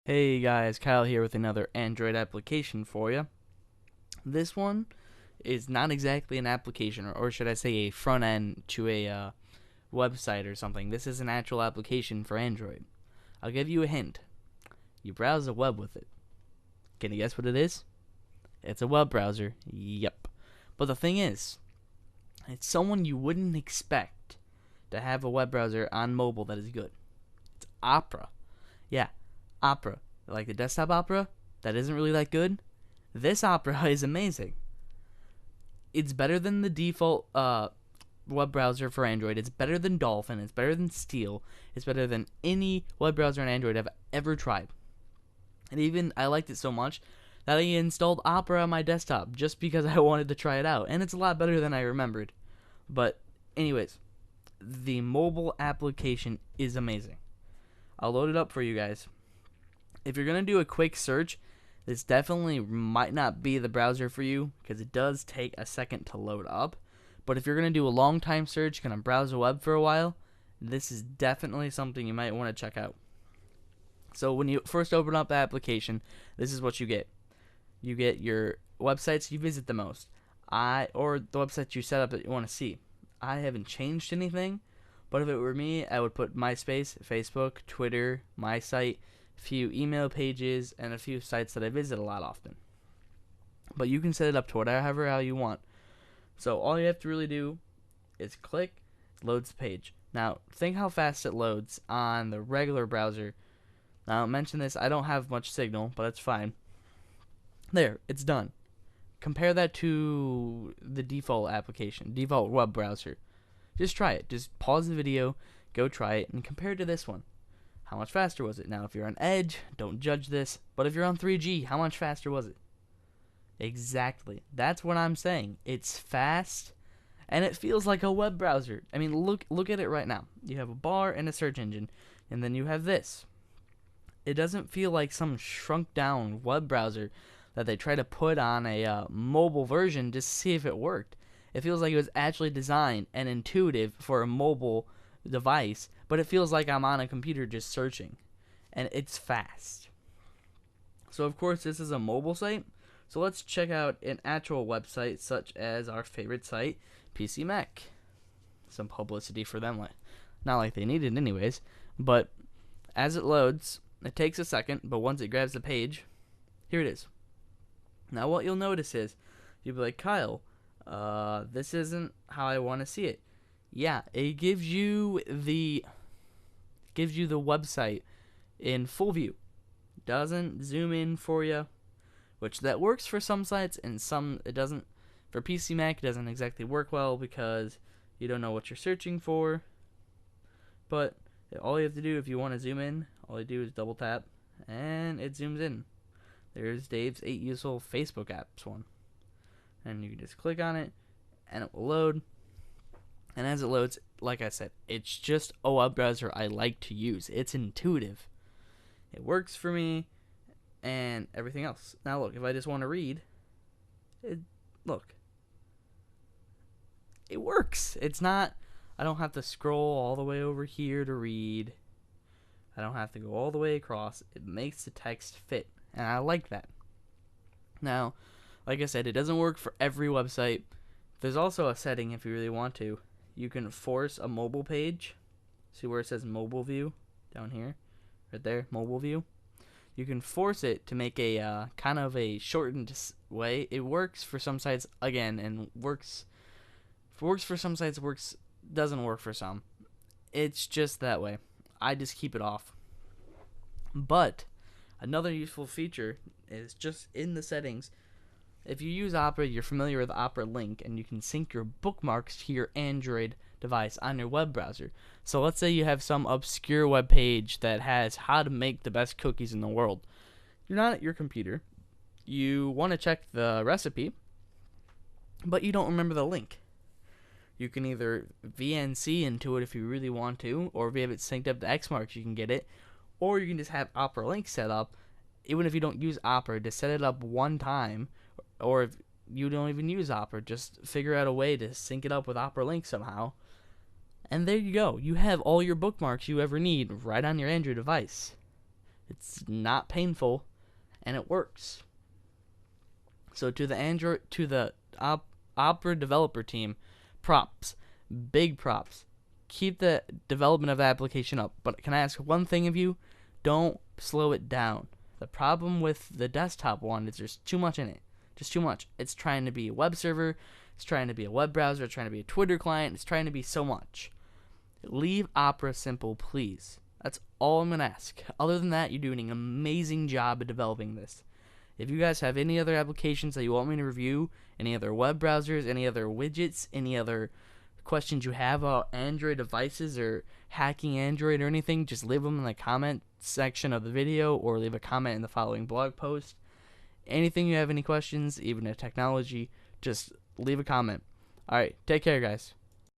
Hey guys, Kyle here with another Android application for you. This one is not exactly an application, or should I say a front end to a website or something. This is an actual application for Android. I'll give you a hint. You browse the web with it. Can you guess what it is? It's a web browser. Yep. But the thing is, it's someone you wouldn't expect to have a web browser on mobile that is good. It's Opera. Yeah, Opera. Like the desktop Opera, that isn't really that good. This Opera is amazing. It's better than the default web browser for Android. It's better than Dolphin. It's better than Steel. It's better than any web browser on Android I've ever tried. And even I liked it so much that I installed Opera on my desktop just because I wanted to try it out. And it's a lot better than I remembered. But anyways, the mobile application is amazing. I'll load it up for you guys. If you're going to do a quick search, this definitely might not be the browser for you because it does take a second to load up. But if you're going to do a long time search, going to browse the web for a while, this is definitely something you might want to check out. So when you first open up the application, this is what you get. You get your websites you visit the most, or the websites you set up that you want to see. I haven't changed anything, but if it were me, I would put MySpace, Facebook, Twitter, my site, few email pages, and a few sites that I visit a lot often. But you can set it up to whatever how you want. So all you have to really do is click, it loads the page. Now think how fast it loads on the regular browser. Now I'll mention this, I don't have much signal, but it's fine. There, it's done. Compare that to the default application, default web browser. Just try it. Just pause the video, go try it, and compare it to this one. How much faster was it? Now, if you're on Edge, don't judge this. But if you're on 3G, how much faster was it? Exactly. That's what I'm saying. It's fast, and it feels like a web browser. I mean, look at it right now. You have a bar and a search engine, and then you have this. It doesn't feel like some shrunk down web browser that they try to put on a mobile version just to see if it worked. It feels like it was actually designed and intuitive for a mobile device, but it feels like I'm on a computer just searching, and it's fast. So of course this is a mobile site, so let's check out an actual website such as our favorite site, PC Mech. Some publicity for them, not like they need it anyways, but as it loads, it takes a second, but once it grabs the page, here it is. Now what you'll notice is, you'll be like, Kyle, this isn't how I want to see it. Yeah, it gives you the website in full view. Doesn't zoom in for you, which that works for some sites and some it doesn't. For PC Mac, it doesn't exactly work well because you don't know what you're searching for. But all you have to do if you want to zoom in, all you do is double tap and it zooms in. There's Dave's 8 useful Facebook apps one. And you can just click on it and it will load. And as it loads, like I said, it's just a web browser I like to use. It's intuitive. It works for me and everything else. Now look, if I just want to read, look. It works. It's not, I don't have to scroll all the way over here to read. I don't have to go all the way across. It makes the text fit, and I like that. Now, like I said, it doesn't work for every website. There's also a setting if you really want to. You can force a mobile page. See where it says mobile view down here? Right there, mobile view. You can force it to make a kind of a shortened way. It works for some sites again, and works for some sites, doesn't work for some. It's just that way. I just keep it off. But another useful feature is just in the settings. If you use Opera, you're familiar with Opera Link, and you can sync your bookmarks to your Android device on your web browser. So let's say you have some obscure web page that has how to make the best cookies in the world. You're not at your computer. You want to check the recipe, but you don't remember the link. You can either VNC into it if you really want to, or if you have it synced up to Xmarks, you can get it. Or you can just have Opera Link set up, even if you don't use Opera, to set it up one time. Or if you don't even use Opera, just figure out a way to sync it up with Opera Link somehow. And there you go. You have all your bookmarks you ever need right on your Android device. It's not painful, and it works. So to the Opera developer team, props, big props. Keep the development of the application up. But can I ask one thing of you? Don't slow it down. The problem with the desktop one is there's too much in it. Just too much. It's trying to be a web server. It's trying to be a web browser. It's trying to be a Twitter client. It's trying to be so much. Leave Opera simple, please. That's all I'm going to ask. Other than that, you're doing an amazing job of developing this. If you guys have any other applications that you want me to review, any other web browsers, any other widgets, any other questions you have about Android devices or hacking Android or anything, just leave them in the comment section of the video or leave a comment in the following blog post. Anything you have any questions, even a technology, just leave a comment. Alright, take care, guys.